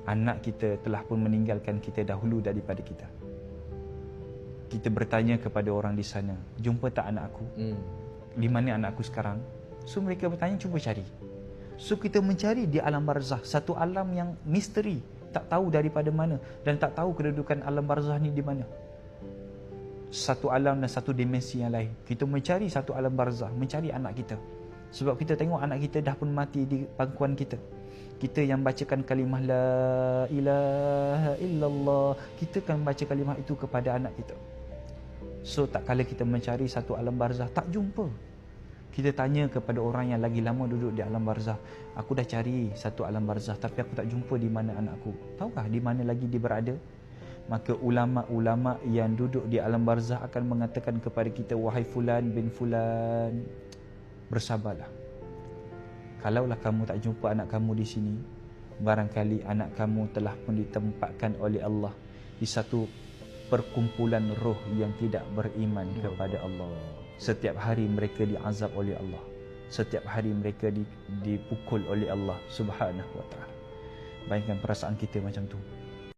anak kita telah pun meninggalkan kita dahulu daripada kita. Kita bertanya kepada orang di sana, jumpa tak anak aku? Di mana anak aku sekarang? So mereka bertanya, cuba cari. So kita mencari di alam barzah, satu alam yang misteri, tak tahu daripada mana dan tak tahu kedudukan alam barzah ni di mana. Satu alam dan satu dimensi yang lain. Kita mencari satu alam barzah, mencari anak kita. Sebab kita tengok anak kita dah pun mati di pangkuan kita. Kita yang bacakan kalimah la ilaha illallah, kita kan baca kalimah itu kepada anak kita. So tak kala kita mencari satu alam barzah, tak jumpa. Kita tanya kepada orang yang lagi lama duduk di alam barzah, aku dah cari satu alam barzah tapi aku tak jumpa di mana anakku. Tahukah di mana lagi dia berada? Maka ulama-ulama yang duduk di alam barzah akan mengatakan kepada kita, wahai fulan bin fulan, bersabarlah. Kalaulah kamu tak jumpa anak kamu di sini, barangkali anak kamu telah pun ditempatkan oleh Allah di satu perkumpulan roh yang tidak beriman kepada Allah. Setiap hari mereka diazab oleh Allah. Setiap hari mereka dipukul oleh Allah Subhanahu wa ta'ala. Bayangkan perasaan kita macam tu.